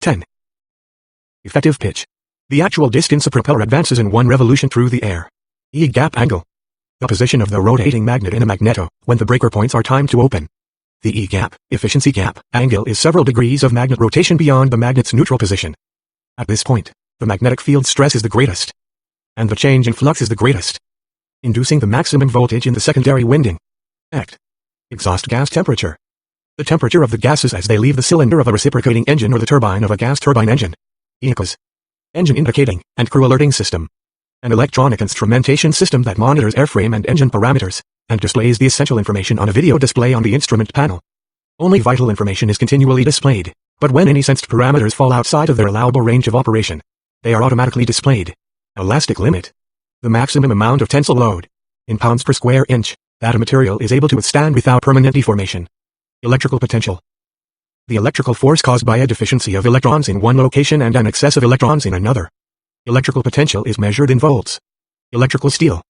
10. Effective pitch. The actual distance a propeller advances in one revolution through the air. E gap angle. The position of the rotating magnet in a magneto when the breaker points are timed to open. The E gap, efficiency gap, angle is several degrees of magnet rotation beyond the magnet's neutral position. At this point, the magnetic field stress is the greatest, and the change in flux is the greatest, inducing the maximum voltage in the secondary winding. Act. Exhaust gas temperature. The temperature of the gases as they leave the cylinder of a reciprocating engine or the turbine of a gas turbine engine. ECAS. Engine indicating and crew alerting system. An electronic instrumentation system that monitors airframe and engine parameters, and displays the essential information on a video display on the instrument panel. Only vital information is continually displayed, but when any sensed parameters fall outside of their allowable range of operation, they are automatically displayed. Elastic limit. The maximum amount of tensile load, in pounds per square inch, that a material is able to withstand without permanent deformation. Electrical potential. The electrical force caused by a deficiency of electrons in one location and an excess of electrons in another. Electrical potential is measured in volts. Electrical steel.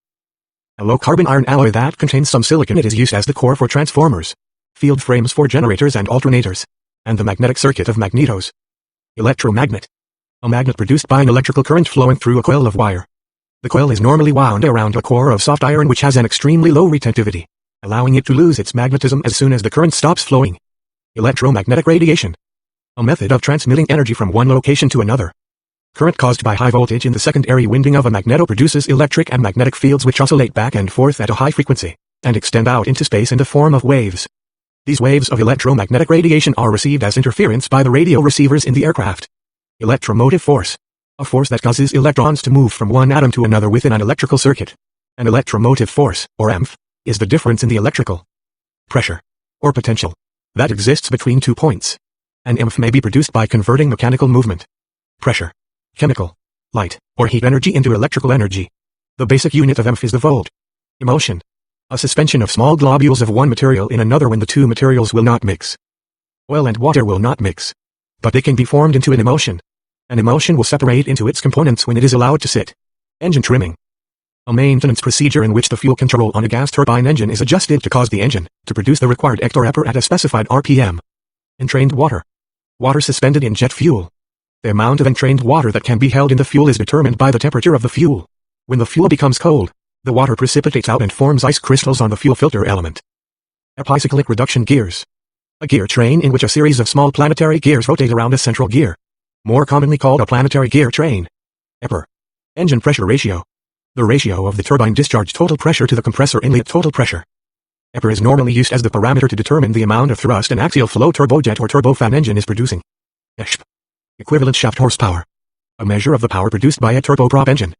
A low-carbon iron alloy that contains some silicon. It is used as the core for transformers, field frames for generators and alternators, and the magnetic circuit of magnetos. Electromagnet. A magnet produced by an electrical current flowing through a coil of wire. The coil is normally wound around a core of soft iron which has an extremely low retentivity, allowing it to lose its magnetism as soon as the current stops flowing. Electromagnetic radiation. A method of transmitting energy from one location to another. Current caused by high voltage in the secondary winding of a magneto produces electric and magnetic fields which oscillate back and forth at a high frequency, and extend out into space in the form of waves. These waves of electromagnetic radiation are received as interference by the radio receivers in the aircraft. Electro-Motive Force. A force that causes electrons to move from one atom to another within an electrical circuit. An electromotive force, or EMF, is the difference in the electrical pressure, or potential, that exists between 2 points. An EMF may be produced by converting mechanical movement, pressure, chemical, light, or heat energy into electrical energy. The basic unit of EMF is the volt. Emulsion. A suspension of small globules of one material in another when the two materials will not mix. Oil and water will not mix, but they can be formed into an emulsion. An emulsion will separate into its components when it is allowed to sit. Engine trimming. A maintenance procedure in which the fuel control on a gas turbine engine is adjusted to cause the engine to produce the required hectorapper at a specified RPM. Entrained water. Water suspended in jet fuel. The amount of entrained water that can be held in the fuel is determined by the temperature of the fuel. When the fuel becomes cold, the water precipitates out and forms ice crystals on the fuel filter element. Epicyclic reduction gears. A gear train in which a series of small planetary gears rotate around a central gear, more commonly called a planetary gear train. EPR. Engine pressure ratio. The ratio of the turbine discharge total pressure to the compressor inlet total pressure. EPR is normally used as the parameter to determine the amount of thrust an axial flow turbojet or turbofan engine is producing. ESP. Equivalent shaft horsepower. A measure of the power produced by a turboprop engine.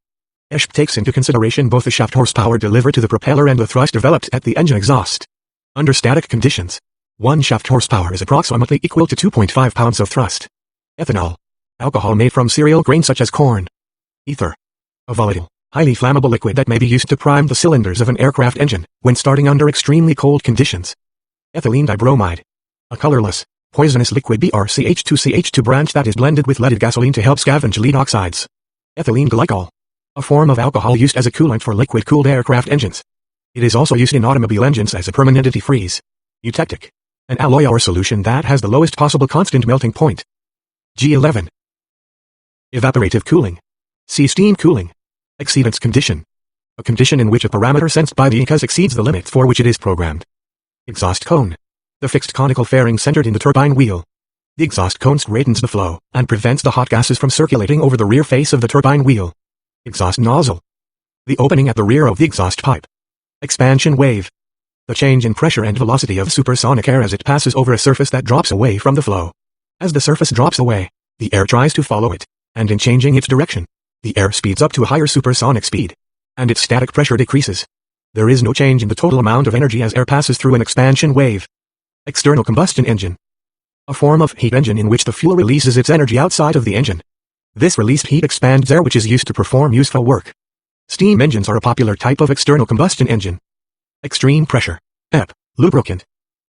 ESP takes into consideration both the shaft horsepower delivered to the propeller and the thrust developed at the engine exhaust. Under static conditions, 1 shaft horsepower is approximately equal to 2.5 pounds of thrust. Ethanol. Alcohol made from cereal grains such as corn. Ether. A volatile, highly flammable liquid that may be used to prime the cylinders of an aircraft engine when starting under extremely cold conditions. Ethylene Dibromide. A colorless, poisonous liquid BrCH2CH2 branch that is blended with leaded gasoline to help scavenge lead oxides. Ethylene Glycol. A form of alcohol used as a coolant for liquid-cooled aircraft engines. It is also used in automobile engines as a permanent antifreeze. Eutectic. An alloy or solution that has the lowest possible constant melting point. G11. Evaporative cooling. See steam cooling. Exceedance condition. A condition in which a parameter sensed by the ECAS exceeds the limit for which it is programmed. Exhaust cone. The fixed conical fairing centered in the turbine wheel. The exhaust cone straightens the flow and prevents the hot gases from circulating over the rear face of the turbine wheel. Exhaust nozzle. The opening at the rear of the exhaust pipe. Expansion wave. The change in pressure and velocity of supersonic air as it passes over a surface that drops away from the flow. As the surface drops away, the air tries to follow it, and in changing its direction, the air speeds up to a higher supersonic speed, and its static pressure decreases. There is no change in the total amount of energy as air passes through an expansion wave. External combustion engine. A form of heat engine in which the fuel releases its energy outside of the engine. This released heat expands air which is used to perform useful work. Steam engines are a popular type of external combustion engine. Extreme pressure. EP. Lubricant.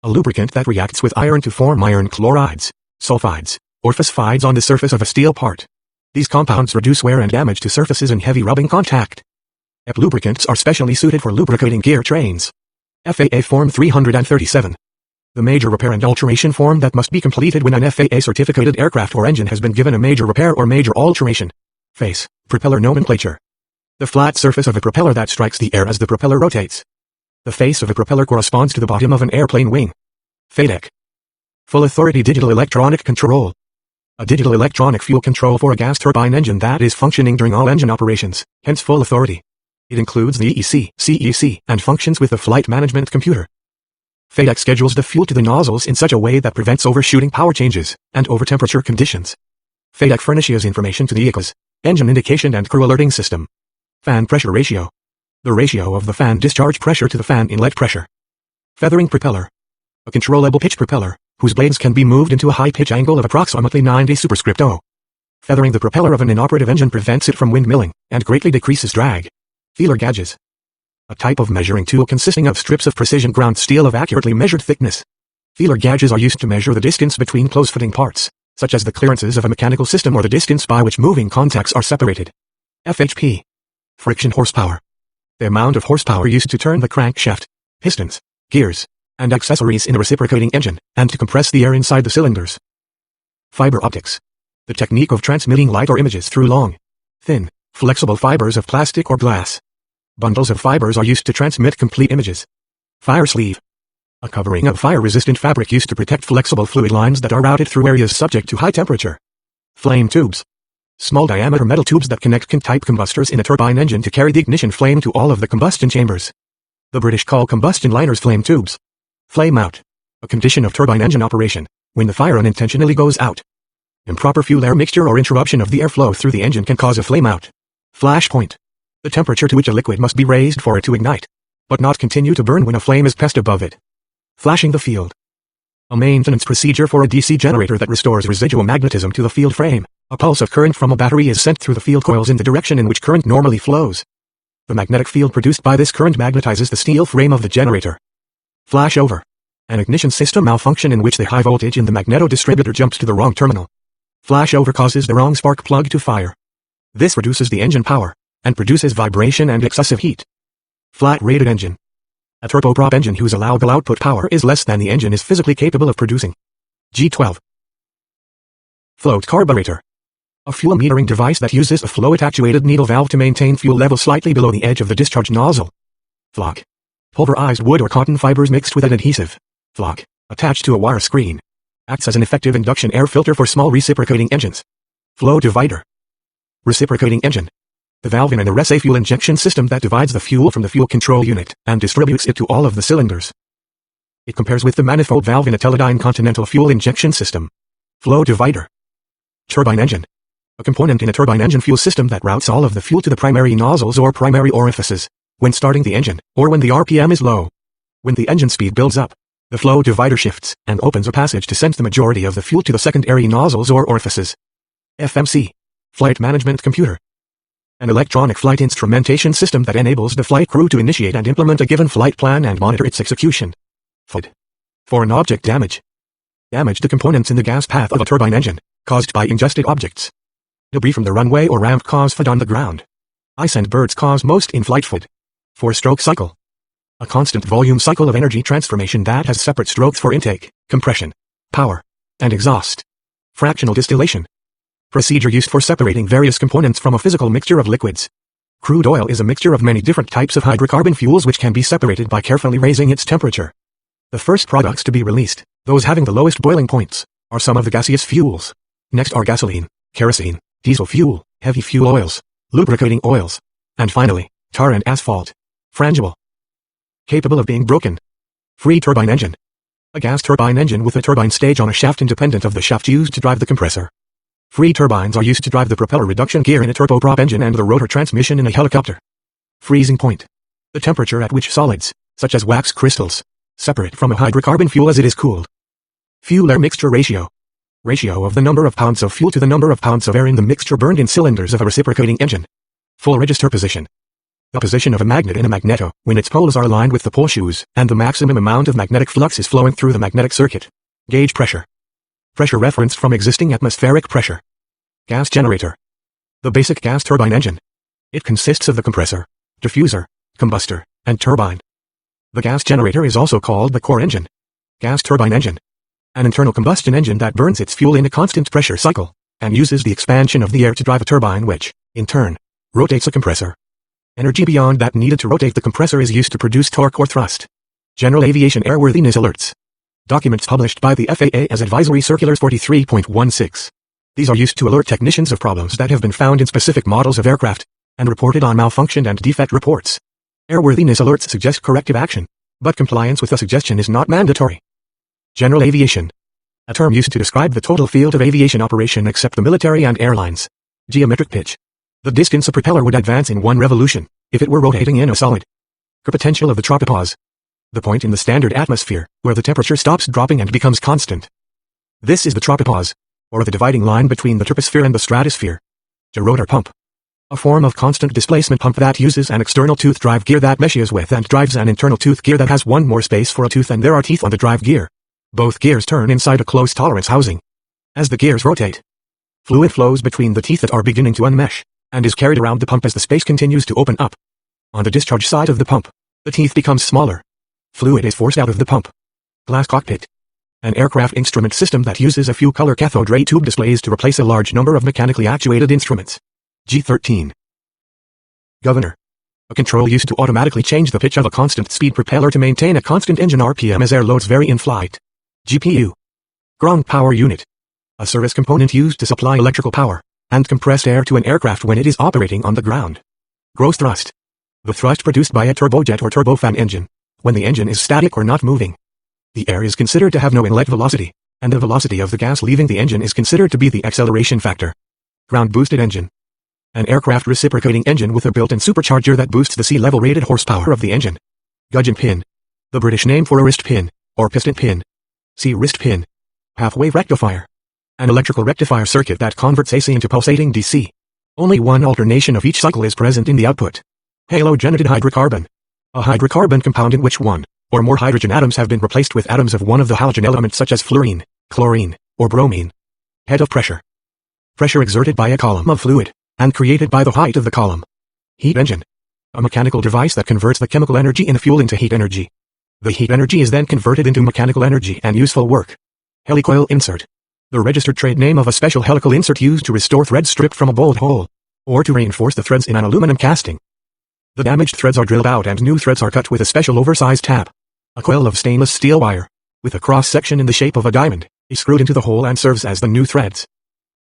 A lubricant that reacts with iron to form iron chlorides, sulfides, or phosphides on the surface of a steel part. These compounds reduce wear and damage to surfaces in heavy rubbing contact. EP lubricants are specially suited for lubricating gear trains. Faa Form 337. The major repair and alteration form that must be completed when an FAA-certificated aircraft or engine has been given a major repair or major alteration. Face, propeller nomenclature. The flat surface of a propeller that strikes the air as the propeller rotates. The face of a propeller corresponds to the bottom of an airplane wing. FADEC. Full authority digital electronic control. A digital electronic fuel control for a gas turbine engine that is functioning during all engine operations, hence full authority. It includes the EEC, CEC, and functions with the flight management computer. FADEC schedules the fuel to the nozzles in such a way that prevents overshooting power changes and overtemperature conditions. FADEC furnishes information to the EECAS, engine indication and crew alerting system. Fan pressure ratio. The ratio of the fan discharge pressure to the fan inlet pressure. Feathering propeller. A controllable pitch propeller, whose blades can be moved into a high pitch angle of approximately 90 superscript O. Feathering the propeller of an inoperative engine prevents it from windmilling, and greatly decreases drag. Feeler gauges. A type of measuring tool consisting of strips of precision ground steel of accurately measured thickness. Feeler gauges are used to measure the distance between close-fitting parts, such as the clearances of a mechanical system or the distance by which moving contacts are separated. FHP. Friction horsepower. The amount of horsepower used to turn the crankshaft, pistons, gears, and accessories in a reciprocating engine, and to compress the air inside the cylinders. Fiber optics. The technique of transmitting light or images through long, thin, flexible fibers of plastic or glass. Bundles of fibers are used to transmit complete images. Fire sleeve. A covering of fire-resistant fabric used to protect flexible fluid lines that are routed through areas subject to high temperature. Flame tubes. Small diameter metal tubes that connect type combustors in a turbine engine to carry the ignition flame to all of the combustion chambers. The British call combustion liners flame tubes. Flame out. A condition of turbine engine operation, when the fire unintentionally goes out. Improper fuel-air mixture or interruption of the airflow through the engine can cause a flame out. Flash point. The temperature to which a liquid must be raised for it to ignite, but not continue to burn when a flame is passed above it. Flashing the field. A maintenance procedure for a DC generator that restores residual magnetism to the field frame. A pulse of current from a battery is sent through the field coils in the direction in which current normally flows. The magnetic field produced by this current magnetizes the steel frame of the generator. Flashover. An ignition system malfunction in which the high voltage in the magneto-distributor jumps to the wrong terminal. Flashover causes the wrong spark plug to fire. This reduces the engine power, and produces vibration and excessive heat. Flat-rated engine. A turboprop engine whose allowable output power is less than the engine is physically capable of producing. G12. Float carburetor. A fuel metering device that uses a float-actuated needle valve to maintain fuel level slightly below the edge of the discharge nozzle. Flock. Pulverized wood or cotton fibers mixed with an adhesive. Flock, attached to a wire screen. Acts as an effective induction air filter for small reciprocating engines. Flow divider. Reciprocating engine. The valve in an RSA fuel injection system that divides the fuel from the fuel control unit and distributes it to all of the cylinders. It compares with the manifold valve in a Teledyne Continental fuel injection system. Flow divider. Turbine engine. A component in a turbine engine fuel system that routes all of the fuel to the primary nozzles or primary orifices when starting the engine or when the RPM is low. When the engine speed builds up, the flow divider shifts and opens a passage to send the majority of the fuel to the secondary nozzles or orifices. FMC. Flight management computer. An electronic flight instrumentation system that enables the flight crew to initiate and implement a given flight plan and monitor its execution. FOD. Foreign object damage. Damage to components in the gas path of a turbine engine, caused by ingested objects. Debris from the runway or ramp cause FOD on the ground. Ice and birds cause most in-flight FOD. Four-stroke cycle. A constant volume cycle of energy transformation that has separate strokes for intake, compression, power, and exhaust. Fractional distillation. Procedure used for separating various components from a physical mixture of liquids. Crude oil is a mixture of many different types of hydrocarbon fuels which can be separated by carefully raising its temperature. The first products to be released, those having the lowest boiling points, are some of the gaseous fuels. Next are gasoline, kerosene, diesel fuel, heavy fuel oils, lubricating oils, and finally, tar and asphalt. Frangible. Capable of being broken. Free turbine engine. A gas turbine engine with a turbine stage on a shaft independent of the shaft used to drive the compressor. Free turbines are used to drive the propeller reduction gear in a turboprop engine and the rotor transmission in a helicopter. Freezing point. The temperature at which solids, such as wax crystals, separate from a hydrocarbon fuel as it is cooled. Fuel-air mixture ratio. Ratio of the number of pounds of fuel to the number of pounds of air in the mixture burned in cylinders of a reciprocating engine. Full register position. The position of a magnet in a magneto, when its poles are aligned with the pole shoes, and the maximum amount of magnetic flux is flowing through the magnetic circuit. Gauge pressure. Pressure referenced from existing atmospheric pressure. Gas generator. The basic gas turbine engine. It consists of the compressor, diffuser, combustor, and turbine. The gas generator is also called the core engine. Gas turbine engine. An internal combustion engine that burns its fuel in a constant pressure cycle, and uses the expansion of the air to drive a turbine which, in turn, rotates a compressor. Energy beyond that needed to rotate the compressor is used to produce torque or thrust. General aviation airworthiness alerts. Documents published by the FAA as Advisory Circulars 43.16. These are used to alert technicians of problems that have been found in specific models of aircraft, and reported on malfunction and defect reports. Airworthiness alerts suggest corrective action, but compliance with the suggestion is not mandatory. General aviation. A term used to describe the total field of aviation operation except the military and airlines. Geometric pitch. The distance a propeller would advance in one revolution, if it were rotating in a solid. Potential of the tropopause. The point in the standard atmosphere, where the temperature stops dropping and becomes constant. This is the tropopause, or the dividing line between the troposphere and the stratosphere. The rotor pump. A form of constant displacement pump that uses an external tooth drive gear that meshes with and drives an internal tooth gear that has one more space for a tooth and there are teeth on the drive gear. Both gears turn inside a close tolerance housing. As the gears rotate, fluid flows between the teeth that are beginning to unmesh, and is carried around the pump as the space continues to open up. On the discharge side of the pump, the teeth become smaller. Fluid is forced out of the pump. Glass cockpit. An aircraft instrument system that uses a few color cathode ray tube displays to replace a large number of mechanically actuated instruments. G13. Governor. A control used to automatically change the pitch of a constant speed propeller to maintain a constant engine RPM as air loads vary in flight. GPU. Ground Power Unit. A service component used to supply electrical power and compressed air to an aircraft when it is operating on the ground. Gross thrust. The thrust produced by a turbojet or turbofan engine, when the engine is static or not moving. The air is considered to have no inlet velocity, and the velocity of the gas leaving the engine is considered to be the acceleration factor. Ground-boosted engine. An aircraft reciprocating engine with a built-in supercharger that boosts the sea-level rated horsepower of the engine. Gudgeon pin. The British name for a wrist pin, or piston pin. See wrist pin. Half-wave rectifier. An electrical rectifier circuit that converts AC into pulsating DC. Only one alternation of each cycle is present in the output. Halogenated hydrocarbon. A hydrocarbon compound in which one or more hydrogen atoms have been replaced with atoms of one of the halogen elements such as fluorine, chlorine, or bromine. Head of pressure. Pressure exerted by a column of fluid, and created by the height of the column. Heat engine. A mechanical device that converts the chemical energy in a fuel into heat energy. The heat energy is then converted into mechanical energy and useful work. Helicoil Insert. The registered trade name of a special helical insert used to restore threads stripped from a bolt hole, or to reinforce the threads in an aluminum casting. The damaged threads are drilled out and new threads are cut with a special oversized tab. A coil of stainless steel wire, with a cross-section in the shape of a diamond, is screwed into the hole and serves as the new threads.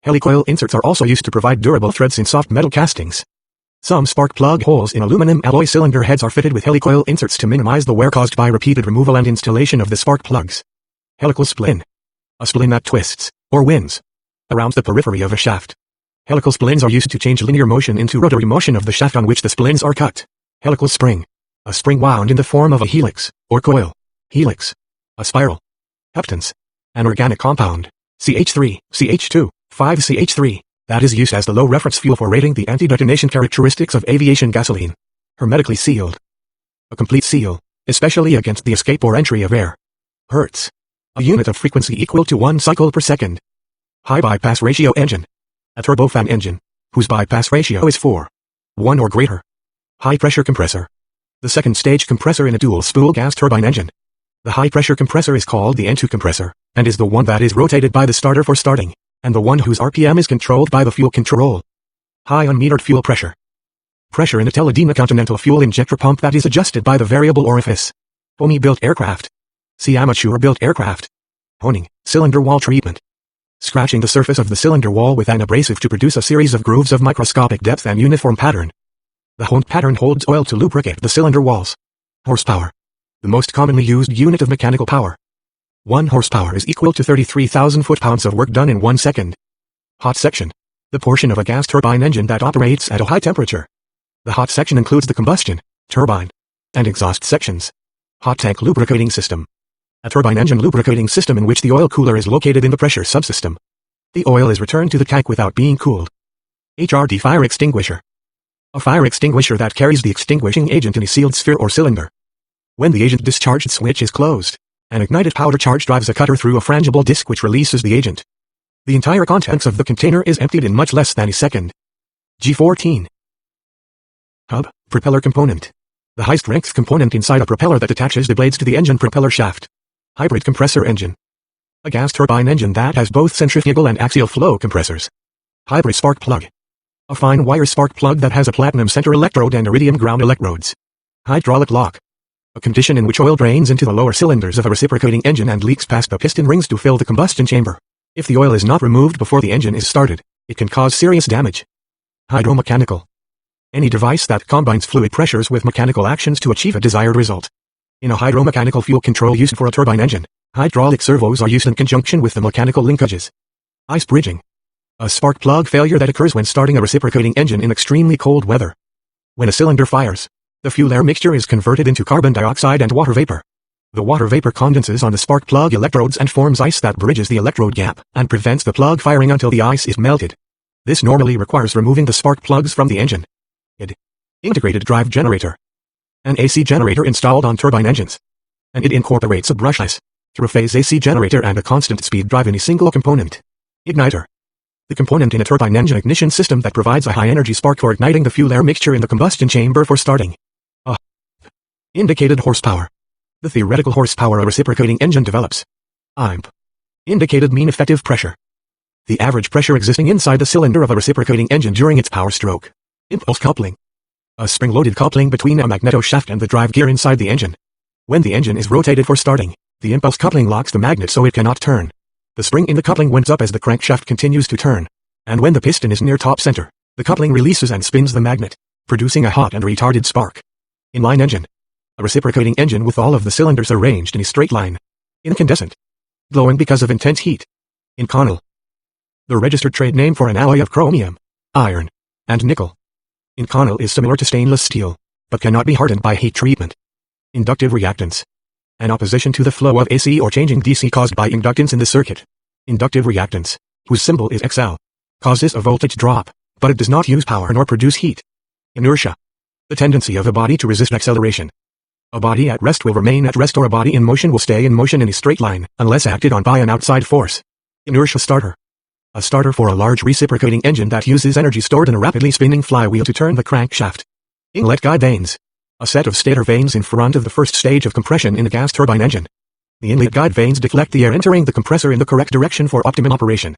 Helicoil inserts are also used to provide durable threads in soft metal castings. Some spark plug holes in aluminum alloy cylinder heads are fitted with helicoil inserts to minimize the wear caused by repeated removal and installation of the spark plugs. Helical splint. A splint that twists, or winds, around the periphery of a shaft. Helical splints are used to change linear motion into rotary motion of the shaft on which the splints are cut. Helical spring. A spring wound in the form of a helix, or coil. Helix. A spiral. Heptans. An organic compound. CH3, CH2, 5CH3, that is used as the low reference fuel for rating the anti-detonation characteristics of aviation gasoline. Hermetically sealed. A complete seal, especially against the escape or entry of air. Hertz. A unit of frequency equal to 1 cycle per second. High bypass ratio engine. A turbofan engine, whose bypass ratio is 4:1 or greater. High pressure compressor. The second stage compressor in a dual spool gas turbine engine. The high pressure compressor is called the N2 compressor, and is the one that is rotated by the starter for starting, and the one whose RPM is controlled by the fuel control. High unmetered fuel pressure. Pressure in a Teledina Continental fuel injector pump that is adjusted by the variable orifice. Homey-built aircraft. See amateur-built aircraft. Honing, cylinder wall treatment. Scratching the surface of the cylinder wall with an abrasive to produce a series of grooves of microscopic depth and uniform pattern. The honed pattern holds oil to lubricate the cylinder walls. Horsepower. The most commonly used unit of mechanical power. 1 horsepower is equal to 33,000 foot-pounds of work done in 1 second. Hot section. The portion of a gas turbine engine that operates at a high temperature. The hot section includes the combustion, turbine, and exhaust sections. Hot tank lubricating system. A turbine engine lubricating system in which the oil cooler is located in the pressure subsystem. The oil is returned to the tank without being cooled. HRD fire extinguisher. A fire extinguisher that carries the extinguishing agent in a sealed sphere or cylinder. When the agent discharge switch is closed, an ignited powder charge drives a cutter through a frangible disc which releases the agent. The entire contents of the container is emptied in much less than a second. G14. Hub, propeller component. The high-strength component inside a propeller that attaches the blades to the engine propeller shaft. Hybrid compressor engine. A gas turbine engine that has both centrifugal and axial flow compressors. Hybrid spark plug. A fine wire spark plug that has a platinum center electrode and iridium ground electrodes. Hydraulic lock. A condition in which oil drains into the lower cylinders of a reciprocating engine and leaks past the piston rings to fill the combustion chamber. If the oil is not removed before the engine is started, it can cause serious damage. Hydromechanical. Any device that combines fluid pressures with mechanical actions to achieve a desired result. In a hydromechanical fuel control used for a turbine engine, hydraulic servos are used in conjunction with the mechanical linkages. Ice bridging. A spark plug failure that occurs when starting a reciprocating engine in extremely cold weather. When a cylinder fires, the fuel-air mixture is converted into carbon dioxide and water vapor. The water vapor condenses on the spark plug electrodes and forms ice that bridges the electrode gap and prevents the plug firing until the ice is melted. This normally requires removing the spark plugs from the engine. Integrated drive generator. An AC generator installed on turbine engines. And it incorporates a brushless, three-phase AC generator and a constant speed drive in a single component. Igniter. The component in a turbine engine ignition system that provides a high-energy spark for igniting the fuel-air mixture in the combustion chamber for starting. Indicated horsepower. The theoretical horsepower a reciprocating engine develops. IMP. Indicated mean effective pressure. The average pressure existing inside the cylinder of a reciprocating engine during its power stroke. Impulse coupling. A spring-loaded coupling between a magneto shaft and the drive gear inside the engine. When the engine is rotated for starting, the impulse coupling locks the magnet so it cannot turn. The spring in the coupling winds up as the crankshaft continues to turn. And when the piston is near top center, the coupling releases and spins the magnet, producing a hot and retarded spark. Inline engine. A reciprocating engine with all of the cylinders arranged in a straight line. Incandescent. Glowing because of intense heat. Inconel. The registered trade name for an alloy of chromium, iron, and nickel. Inconel is similar to stainless steel, but cannot be hardened by heat treatment. Inductive reactance. An opposition to the flow of AC or changing DC caused by inductance in the circuit. Inductive reactance, whose symbol is XL, causes a voltage drop, but it does not use power nor produce heat. Inertia. The tendency of a body to resist acceleration. A body at rest will remain at rest or a body in motion will stay in motion in a straight line, unless acted on by an outside force. Inertial starter. A starter for a large reciprocating engine that uses energy stored in a rapidly spinning flywheel to turn the crankshaft. Inlet guide vanes. A set of stator vanes in front of the first stage of compression in a gas turbine engine. The inlet guide vanes deflect the air entering the compressor in the correct direction for optimum operation.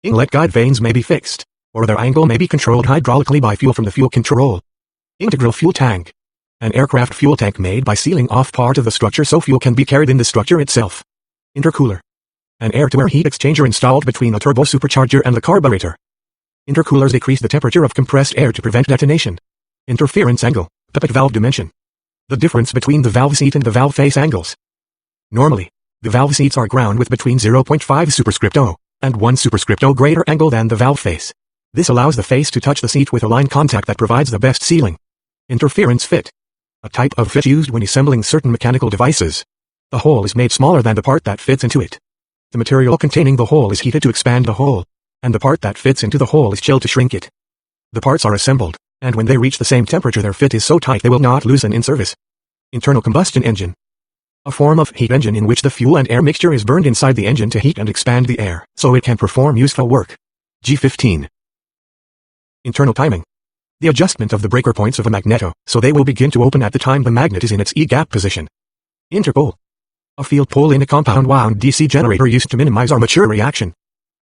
Inlet guide vanes may be fixed, or their angle may be controlled hydraulically by fuel from the fuel control. Integral fuel tank. An aircraft fuel tank made by sealing off part of the structure so fuel can be carried in the structure itself. Intercooler. An air-to-air heat exchanger installed between a turbo supercharger and the carburetor. Intercoolers decrease the temperature of compressed air to prevent detonation. Interference angle, pipette valve dimension. The difference between the valve seat and the valve face angles. Normally, the valve seats are ground with between 0.5 superscript O and 1 superscript O greater angle than the valve face. This allows the face to touch the seat with a line contact that provides the best sealing. Interference fit. A type of fit used when assembling certain mechanical devices. The hole is made smaller than the part that fits into it. The material containing the hole is heated to expand the hole, and the part that fits into the hole is chilled to shrink it. The parts are assembled, and when they reach the same temperature their fit is so tight they will not loosen in service. Internal combustion engine. A form of heat engine in which the fuel and air mixture is burned inside the engine to heat and expand the air, so it can perform useful work. G15. Internal timing. The adjustment of the breaker points of a magneto, so they will begin to open at the time the magnet is in its E-gap position. Interpole. A field pole in a compound wound DC generator used to minimize armature reaction.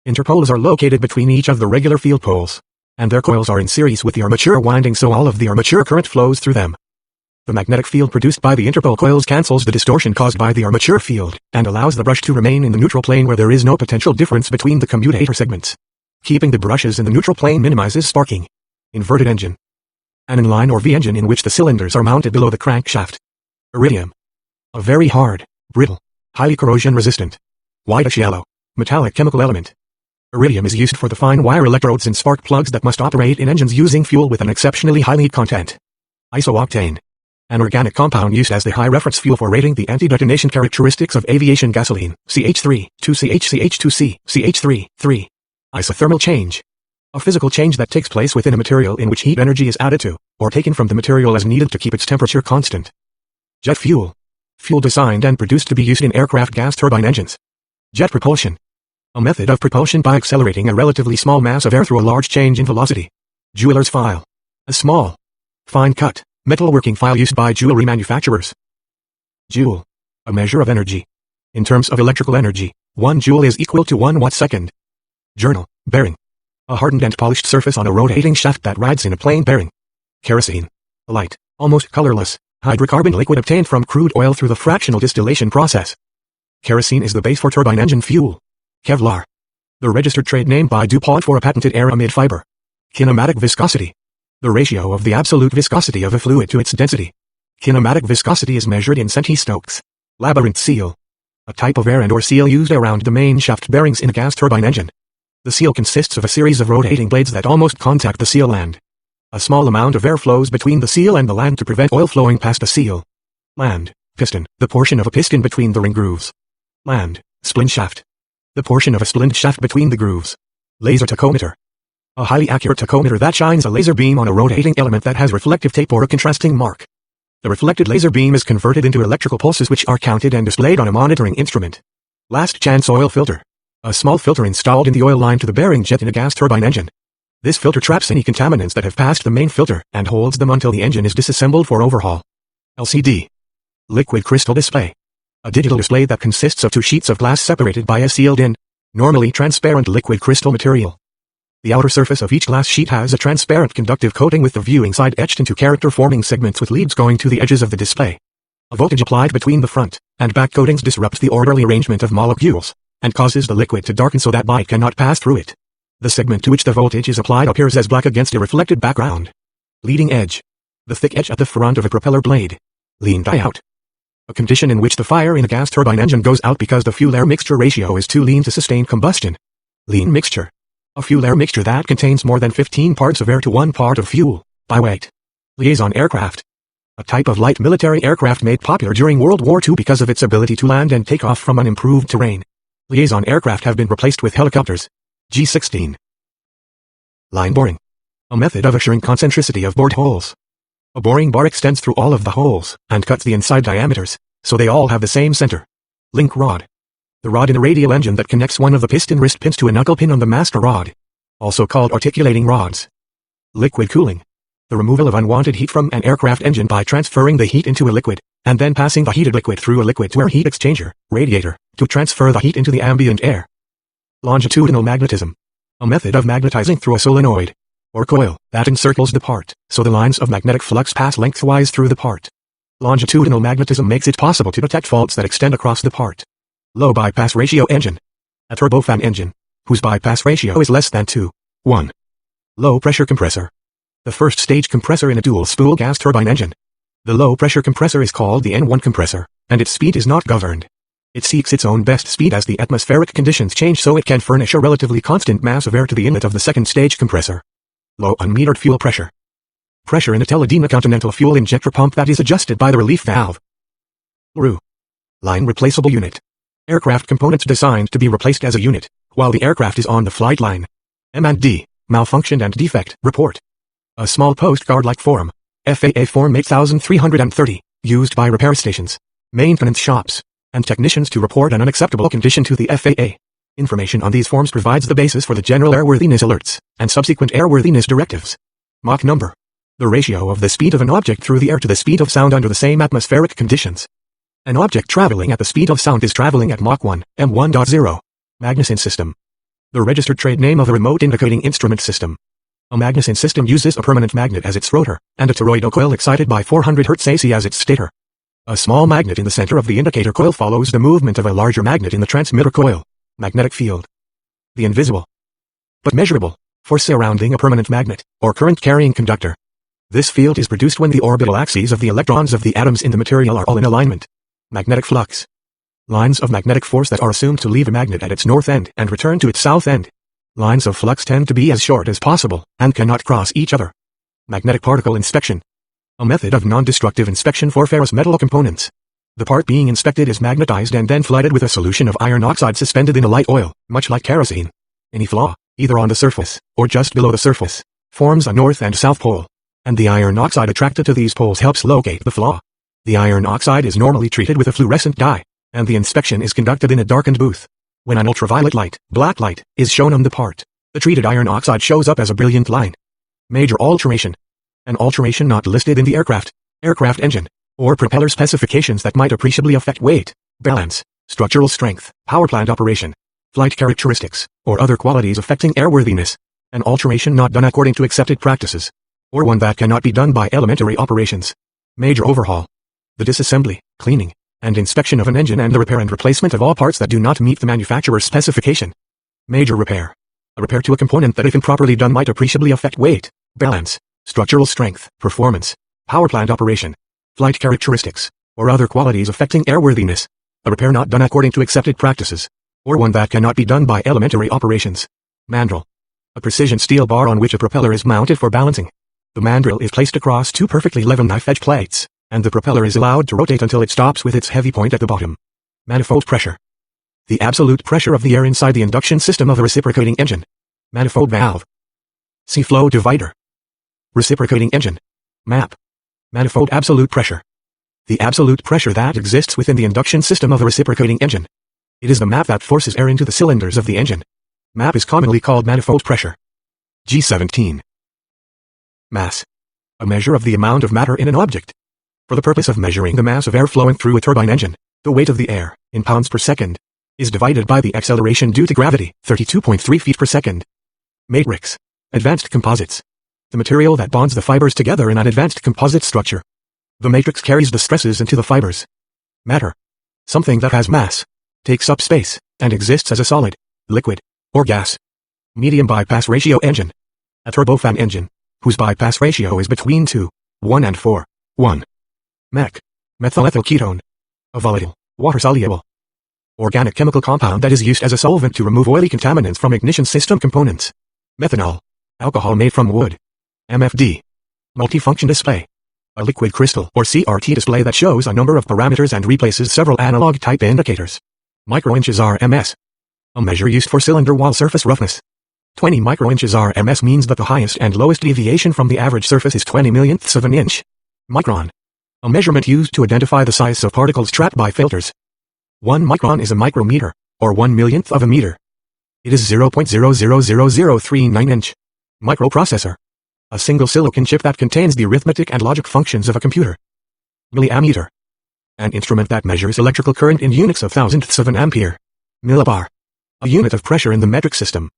Interpoles are located between each of the regular field poles, and their coils are in series with the armature winding so all of the armature current flows through them. The magnetic field produced by the interpole coils cancels the distortion caused by the armature field, and allows the brush to remain in the neutral plane where there is no potential difference between the commutator segments. Keeping the brushes in the neutral plane minimizes sparking. Inverted engine. An inline or V engine in which the cylinders are mounted below the crankshaft. Iridium. A very hard, brittle, highly corrosion resistant, whitish yellow, metallic chemical element. Iridium is used for the fine wire electrodes in spark plugs that must operate in engines using fuel with an exceptionally high lead content. Isooctane. An organic compound used as the high reference fuel for rating the anti-detonation characteristics of aviation gasoline, CH3, 2CH2C, CH3, 3. Isothermal change. A physical change that takes place within a material in which heat energy is added to, or taken from the material as needed to keep its temperature constant. Jet fuel. Fuel designed and produced to be used in aircraft gas turbine engines. Jet propulsion. A method of propulsion by accelerating a relatively small mass of air through a large change in velocity. Jeweler's file. A small, fine-cut, metalworking file used by jewelry manufacturers. Joule. A measure of energy. In terms of electrical energy, 1 joule is equal to 1 watt-second. Journal, bearing. A hardened and polished surface on a rotating shaft that rides in a plain bearing. Kerosene. A light, almost colorless, hydrocarbon liquid obtained from crude oil through the fractional distillation process. Kerosene is the base for turbine engine fuel. Kevlar. The registered trade name by DuPont for a patented aramid fiber. Kinematic viscosity. The ratio of the absolute viscosity of a fluid to its density. Kinematic viscosity is measured in centi-Stokes. Labyrinth seal. A type of air and or seal used around the main shaft bearings in a gas turbine engine. The seal consists of a series of rotating blades that almost contact the seal land. A small amount of air flows between the seal and the land to prevent oil flowing past the seal. Land, piston, the portion of a piston between the ring grooves. Land, splint shaft. The portion of a splint shaft between the grooves. Laser tachometer. A highly accurate tachometer that shines a laser beam on a rotating element that has reflective tape or a contrasting mark. The reflected laser beam is converted into electrical pulses which are counted and displayed on a monitoring instrument. Last chance oil filter. A small filter installed in the oil line to the bearing jet in a gas turbine engine. This filter traps any contaminants that have passed the main filter and holds them until the engine is disassembled for overhaul. LCD. Liquid crystal display. A digital display that consists of 2 sheets of glass separated by a sealed-in, normally transparent liquid crystal material. The outer surface of each glass sheet has a transparent conductive coating with the viewing side etched into character-forming segments with leads going to the edges of the display. A voltage applied between the front and back coatings disrupts the orderly arrangement of molecules and causes the liquid to darken so that light cannot pass through it. The segment to which the voltage is applied appears as black against a reflected background. Leading edge. The thick edge at the front of a propeller blade. Lean die out. A condition in which the fire in a gas turbine engine goes out because the fuel-air mixture ratio is too lean to sustain combustion. Lean mixture. A fuel-air mixture that contains more than 15 parts of air to 1 part of fuel, by weight. Liaison aircraft. A type of light military aircraft made popular during World War II because of its ability to land and take off from unimproved terrain. Liaison aircraft have been replaced with helicopters. G16. Line boring. A method of assuring concentricity of bored holes. A boring bar extends through all of the holes and cuts the inside diameters, so they all have the same center. Link rod. The rod in a radial engine that connects one of the piston wrist pins to a knuckle pin on the master rod. Also called articulating rods. Liquid cooling. The removal of unwanted heat from an aircraft engine by transferring the heat into a liquid, and then passing the heated liquid through a liquid-to-air heat exchanger, radiator, to transfer the heat into the ambient air. Longitudinal magnetism. A method of magnetizing through a solenoid, or coil, that encircles the part, so the lines of magnetic flux pass lengthwise through the part. Longitudinal magnetism makes it possible to detect faults that extend across the part. Low bypass ratio engine. A turbofan engine, whose bypass ratio is less than 2:1. Low pressure compressor. The first stage compressor in a dual-spool gas turbine engine. The low pressure compressor is called the N1 compressor, and its speed is not governed. It seeks its own best speed as the atmospheric conditions change so it can furnish a relatively constant mass of air to the inlet of the second stage compressor. Low unmetered fuel pressure. Pressure in a Teledina Continental fuel injector pump that is adjusted by the relief valve. LRU. Line replaceable unit. Aircraft components designed to be replaced as a unit, while the aircraft is on the flight line. M&D, malfunction and defect report. A small postcard-like form, FAA Form 8330, used by repair stations, maintenance shops, and technicians to report an unacceptable condition to the FAA. Information on these forms provides the basis for the general airworthiness alerts, and subsequent airworthiness directives. Mach number. The ratio of the speed of an object through the air to the speed of sound under the same atmospheric conditions. An object traveling at the speed of sound is traveling at Mach 1, M1.0. Magnusson System. The registered trade name of a remote indicating instrument system. A Magnusson system uses a permanent magnet as its rotor, and a toroidal coil excited by 400 Hz AC as its stator. A small magnet in the center of the indicator coil follows the movement of a larger magnet in the transmitter coil. Magnetic field. The invisible, but measurable, force surrounding a permanent magnet, or current-carrying conductor. This field is produced when the orbital axes of the electrons of the atoms in the material are all in alignment. Magnetic flux. Lines of magnetic force that are assumed to leave a magnet at its north end and return to its south end. Lines of flux tend to be as short as possible, and cannot cross each other. Magnetic particle inspection. A method of non-destructive inspection for ferrous metal components. The part being inspected is magnetized and then flooded with a solution of iron oxide suspended in a light oil, much like kerosene. Any flaw, either on the surface, or just below the surface, forms a north and south pole, and the iron oxide attracted to these poles helps locate the flaw. The iron oxide is normally treated with a fluorescent dye, and the inspection is conducted in a darkened booth. When an ultraviolet light, black light, is shown on the part, the treated iron oxide shows up as a brilliant line. Major alteration. An alteration not listed in the aircraft engine, or propeller specifications that might appreciably affect weight, balance, Structural strength, powerplant operation, flight characteristics, or other qualities affecting airworthiness. An alteration not done according to accepted practices, or one that cannot be done by elementary operations. Major overhaul. The disassembly, cleaning, and inspection of an engine and the repair and replacement of all parts that do not meet the manufacturer's specification. Major repair. A repair to a component that if improperly done might appreciably affect weight, balance, structural strength, performance, powerplant operation, flight characteristics, or other qualities affecting airworthiness. A repair not done according to accepted practices, or one that cannot be done by elementary operations. Mandrel. A precision steel bar on which a propeller is mounted for balancing. The mandrel is placed across two perfectly level knife-edge plates, and the propeller is allowed to rotate until it stops with its heavy point at the bottom. Manifold pressure. The absolute pressure of the air inside the induction system of a reciprocating engine. Manifold valve. C-flow divider. Reciprocating engine. MAP. Manifold absolute pressure. The absolute pressure that exists within the induction system of a reciprocating engine. It is the MAP that forces air into the cylinders of the engine. MAP is commonly called manifold pressure. G17. Mass. A measure of the amount of matter in an object. For the purpose of measuring the mass of air flowing through a turbine engine, the weight of the air, in pounds per second, is divided by the acceleration due to gravity, 32.3 feet per second. Matrix. Advanced composites. The material that bonds the fibers together in an advanced composite structure. The matrix carries the stresses into the fibers. Matter. Something that has mass, takes up space, and exists as a solid, liquid, or gas. Medium bypass ratio engine. A turbofan engine, whose bypass ratio is between 2:1 and 4:1. MEK. Methylethyl ketone. A volatile, water-soluble, organic chemical compound that is used as a solvent to remove oily contaminants from ignition system components. Methanol. Alcohol made from wood. MFD. Multifunction display. A liquid crystal or CRT display that shows a number of parameters and replaces several analog type indicators. Microinches RMS. A measure used for cylinder wall surface roughness. 20 microinches RMS means that the highest and lowest deviation from the average surface is 20 millionths of an inch. Micron. A measurement used to identify the size of particles trapped by filters. 1 micron is a micrometer, or 1 millionth of a meter. It is 0.000039 inch. Microprocessor. A single silicon chip that contains the arithmetic and logic functions of a computer. Milliammeter. An instrument that measures electrical current in units of thousandths of an ampere. Millibar. A unit of pressure in the metric system.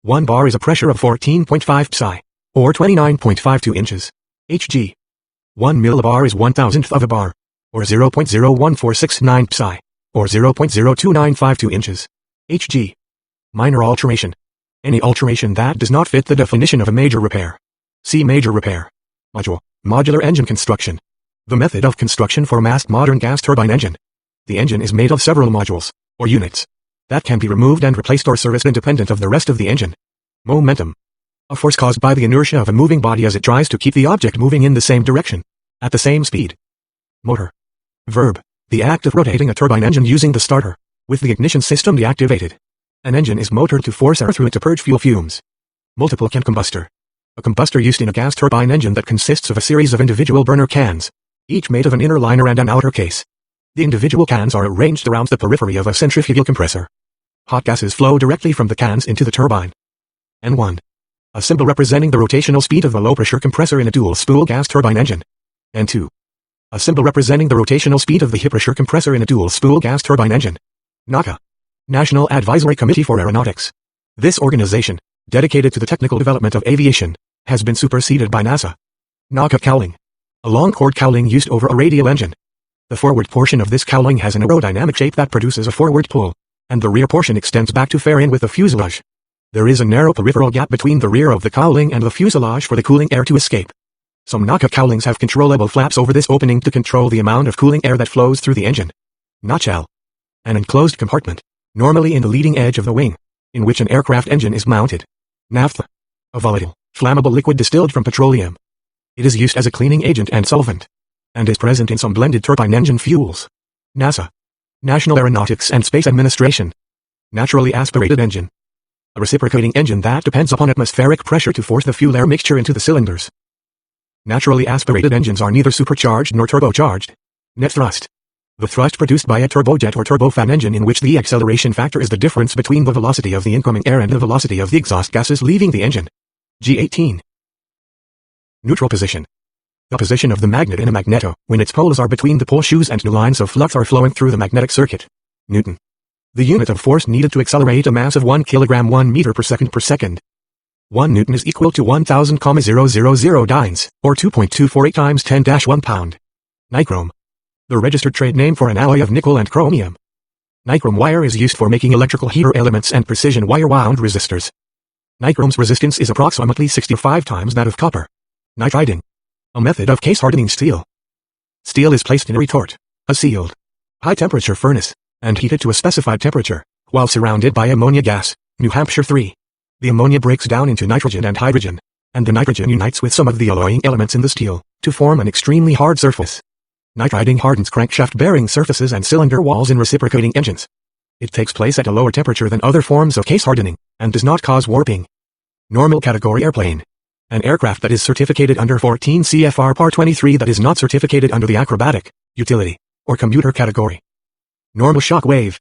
1 bar is a pressure of 14.5 psi, or 29.52 inches. Hg. 1 millibar is 1,000th of a bar, or 0.01469 psi, or 0.02952 inches. Hg. Minor alteration. Any alteration that does not fit the definition of a major repair. See major repair. Module. Modular engine construction. The method of construction for a massed modern gas turbine engine. The engine is made of several modules, or units, that can be removed and replaced or serviced independent of the rest of the engine. Momentum. A force caused by the inertia of a moving body as it tries to keep the object moving in the same direction, at the same speed. Motor. Verb. The act of rotating a turbine engine using the starter, with the ignition system deactivated. An engine is motored to force air through it to purge fuel fumes. Multiple can combustor. A combustor used in a gas turbine engine that consists of a series of individual burner cans, each made of an inner liner and an outer case. The individual cans are arranged around the periphery of a centrifugal compressor. Hot gases flow directly from the cans into the turbine. N1. A symbol representing the rotational speed of a low-pressure compressor in a dual-spool gas turbine engine. N2. A symbol representing the rotational speed of the high-pressure compressor in a dual-spool gas turbine engine. NACA. National Advisory Committee for Aeronautics. This organization, dedicated to the technical development of aviation, has been superseded by NASA. Naca Cowling. A long cord cowling used over a radial engine. The forward portion of this cowling has an aerodynamic shape that produces a forward pull, and the rear portion extends back to fair in with the fuselage. There is a narrow peripheral gap between the rear of the cowling and the fuselage for the cooling air to escape. Some Naca cowlings have controllable flaps over this opening to control the amount of cooling air that flows through the engine. Nacelle. An enclosed compartment, normally in the leading edge of the wing, in which an aircraft engine is mounted. Naphtha. A volatile, flammable liquid distilled from petroleum. It is used as a cleaning agent and solvent, and is present in some blended turbine engine fuels. NASA. National Aeronautics and Space Administration. Naturally aspirated engine. A reciprocating engine that depends upon atmospheric pressure to force the fuel-air mixture into the cylinders. Naturally aspirated engines are neither supercharged nor turbocharged. Net thrust. The thrust produced by a turbojet or turbofan engine in which the acceleration factor is the difference between the velocity of the incoming air and the velocity of the exhaust gases leaving the engine. G18. Neutral position. The position of the magnet in a magneto, when its poles are between the pole shoes and new lines of flux are flowing through the magnetic circuit. Newton. The unit of force needed to accelerate a mass of 1 kilogram 1 meter per second per second. 1 Newton is equal to 1,000,000 dynes, or 2.248 times 10-1 pound. Nichrome. The registered trade name for an alloy of nickel and chromium. Nichrome wire is used for making electrical heater elements and precision wire wound resistors. Nichrome's resistance is approximately 65 times that of copper. Nitriding. A method of case hardening steel. Steel is placed in a retort, a sealed, high-temperature furnace, and heated to a specified temperature, while surrounded by ammonia gas, New Hampshire 3. The ammonia breaks down into nitrogen and hydrogen, and the nitrogen unites with some of the alloying elements in the steel, to form an extremely hard surface. Nitriding hardens crankshaft bearing surfaces and cylinder walls in reciprocating engines. It takes place at a lower temperature than other forms of case hardening, and does not cause warping. Normal category airplane. An aircraft that is certificated under 14 CFR Part 23 that is not certificated under the acrobatic, utility, or commuter category. Normal shock wave.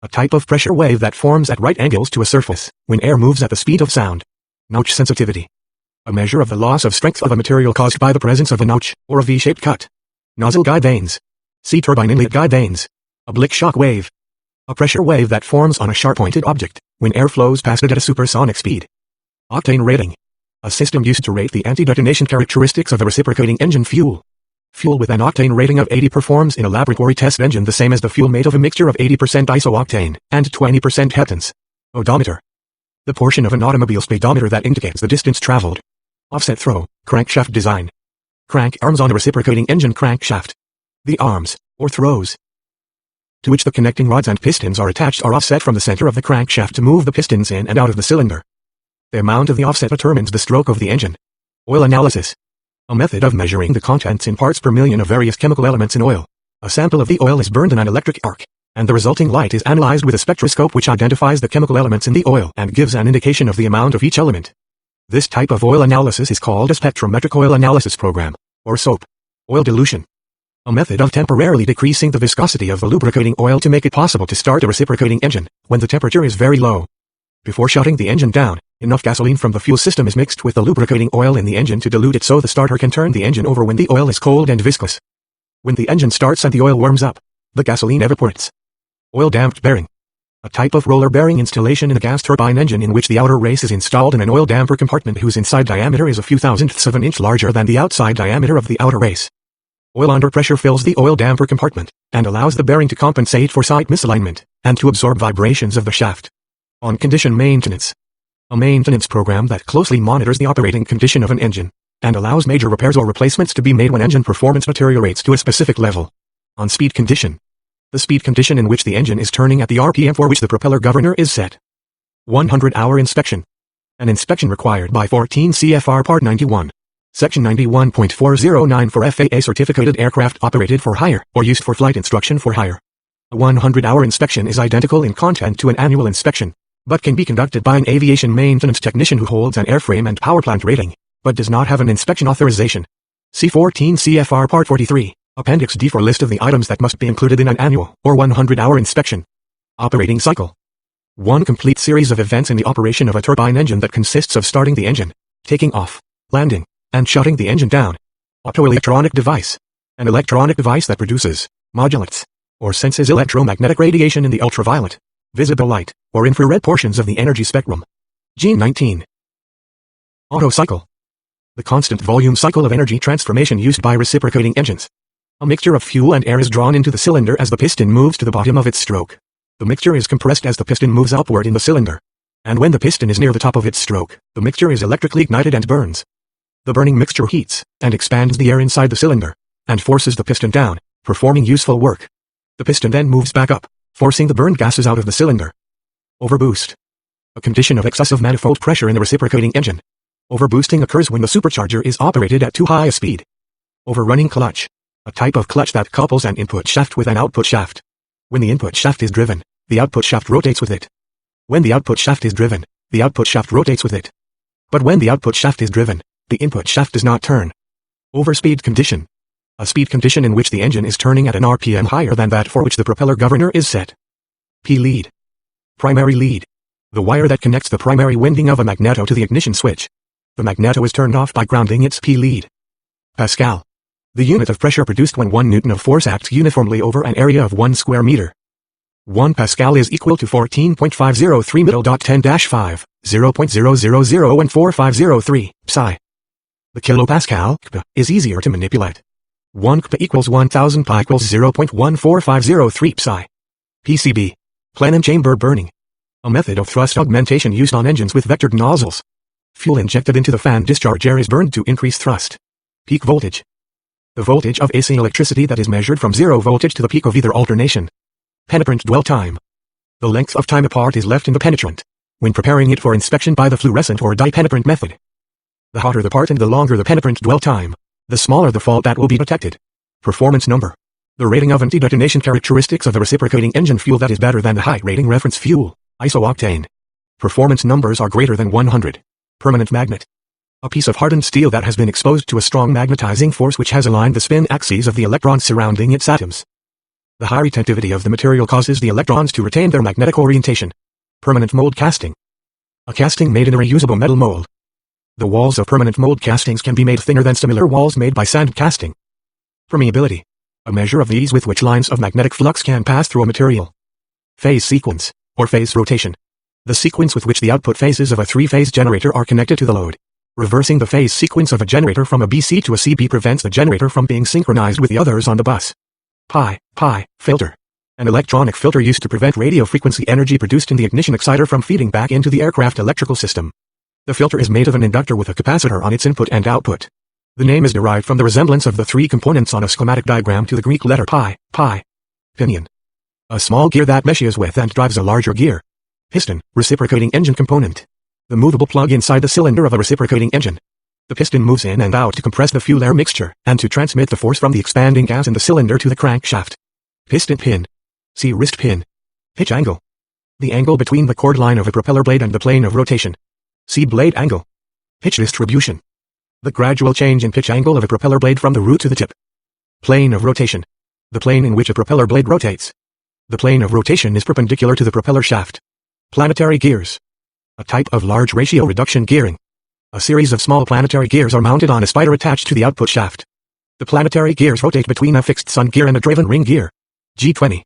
A type of pressure wave that forms at right angles to a surface, when air moves at the speed of sound. Notch sensitivity. A measure of the loss of strength of a material caused by the presence of a notch, or a V-shaped cut. Nozzle guide vanes. See turbine inlet guide vanes. Oblique shock wave. A pressure wave that forms on a sharp-pointed object, when air flows past it at a supersonic speed. Octane rating. A system used to rate the anti-detonation characteristics of a reciprocating engine fuel. Fuel with an octane rating of 80 performs in a laboratory test engine the same as the fuel made of a mixture of 80% isooctane and 20% heptans. Odometer. The portion of an automobile speedometer that indicates the distance traveled. Offset throw, crankshaft design. Crank arms on a reciprocating engine crankshaft. The arms, or throws, to which the connecting rods and pistons are attached are offset from the center of the crankshaft to move the pistons in and out of the cylinder. The amount of the offset determines the stroke of the engine. Oil analysis. A method of measuring the contents in parts per million of various chemical elements in oil. A sample of the oil is burned in an electric arc, and the resulting light is analyzed with a spectroscope which identifies the chemical elements in the oil and gives an indication of the amount of each element. This type of oil analysis is called a spectrometric oil analysis program, or SOAP. Oil dilution. A method of temporarily decreasing the viscosity of the lubricating oil to make it possible to start a reciprocating engine when the temperature is very low. Before shutting the engine down, enough gasoline from the fuel system is mixed with the lubricating oil in the engine to dilute it so the starter can turn the engine over when the oil is cold and viscous. When the engine starts and the oil warms up, the gasoline evaporates. Oil-damped bearing. A type of roller bearing installation in a gas turbine engine in which the outer race is installed in an oil damper compartment whose inside diameter is a few thousandths of an inch larger than the outside diameter of the outer race. Oil under pressure fills the oil damper compartment, and allows the bearing to compensate for site misalignment, and to absorb vibrations of the shaft. On-condition maintenance. A maintenance program that closely monitors the operating condition of an engine, and allows major repairs or replacements to be made when engine performance deteriorates to a specific level. On-speed condition. The speed condition in which the engine is turning at the RPM for which the propeller governor is set. 100-hour inspection. An inspection required by 14 CFR Part 91. Section 91.409 for FAA certificated aircraft operated for hire, or used for flight instruction for hire. A 100-hour inspection is identical in content to an annual inspection, but can be conducted by an aviation maintenance technician who holds an airframe and powerplant rating, but does not have an inspection authorization. See 14 CFR Part 43, Appendix D for list of the items that must be included in an annual or 100-hour inspection. Operating cycle. One complete series of events in the operation of a turbine engine that consists of starting the engine, taking off, landing, and shutting the engine down. Optoelectronic device. An electronic device that produces, modulates, or senses electromagnetic radiation in the ultraviolet, visible light, or infrared portions of the energy spectrum. Gene 19. Otto cycle. The constant volume cycle of energy transformation used by reciprocating engines. A mixture of fuel and air is drawn into the cylinder as the piston moves to the bottom of its stroke. The mixture is compressed as the piston moves upward in the cylinder. And when the piston is near the top of its stroke, the mixture is electrically ignited and burns. The burning mixture heats and expands the air inside the cylinder, and forces the piston down, performing useful work. The piston then moves back up, forcing the burned gases out of the cylinder. Overboost. A condition of excessive manifold pressure in the reciprocating engine. Overboosting occurs when the supercharger is operated at too high a speed. Overrunning clutch. A type of clutch that couples an input shaft with an output shaft. When the input shaft is driven, the output shaft rotates with it. When the output shaft is driven, the output shaft rotates with it. But when the output shaft is driven, the input shaft does not turn. Overspeed condition. A speed condition in which the engine is turning at an RPM higher than that for which the propeller governor is set. P-lead. Primary lead. The wire that connects the primary winding of a magneto to the ignition switch. The magneto is turned off by grounding its P-lead. Pascal. The unit of pressure produced when 1 Newton of force acts uniformly over an area of 1 square meter. 1 Pascal is equal to 14.503 middle.10-5, 0.000 and 4503, psi. The kilopascal is easier to manipulate. 1 kPa equals 1000 pi equals 0.14503 psi. PCB. Plenum chamber burning. A method of thrust augmentation used on engines with vectored nozzles. Fuel injected into the fan discharge air is burned to increase thrust. Peak voltage. The voltage of AC electricity that is measured from zero voltage to the peak of either alternation. Penetrant dwell time. The length of time a part is left in the penetrant, when preparing it for inspection by the fluorescent or dye-penetrant method. The hotter the part and the longer the penetrant dwell time, the smaller the fault that will be detected. Performance number. The rating of anti-detonation characteristics of the reciprocating engine fuel that is better than the high-rating reference fuel, iso-octane. Performance numbers are greater than 100. Permanent magnet. A piece of hardened steel that has been exposed to a strong magnetizing force which has aligned the spin axes of the electrons surrounding its atoms. The high retentivity of the material causes the electrons to retain their magnetic orientation. Permanent mold casting. A casting made in a reusable metal mold. The walls of permanent mold castings can be made thinner than similar walls made by sand casting. Permeability. A measure of the ease with which lines of magnetic flux can pass through a material. Phase sequence, or phase rotation. The sequence with which the output phases of a three-phase generator are connected to the load. Reversing the phase sequence of a generator from a BC to a CB prevents the generator from being synchronized with the others on the bus. Pi filter. An electronic filter used to prevent radio frequency energy produced in the ignition exciter from feeding back into the aircraft electrical system. The filter is made of an inductor with a capacitor on its input and output. The name is derived from the resemblance of the three components on a schematic diagram to the Greek letter pi. Pinion. A small gear that meshes with and drives a larger gear. Piston, reciprocating engine component. The movable plug inside the cylinder of a reciprocating engine. The piston moves in and out to compress the fuel-air mixture, and to transmit the force from the expanding gas in the cylinder to the crankshaft. Piston pin. See wrist pin. Pitch angle. The angle between the chord line of a propeller blade and the plane of rotation. See blade angle. Pitch distribution. The gradual change in pitch angle of a propeller blade from the root to the tip. Plane of rotation. The plane in which a propeller blade rotates. The plane of rotation is perpendicular to the propeller shaft. Planetary gears. A type of large ratio reduction gearing. A series of small planetary gears are mounted on a spider attached to the output shaft. The planetary gears rotate between a fixed sun gear and a driven ring gear. G20.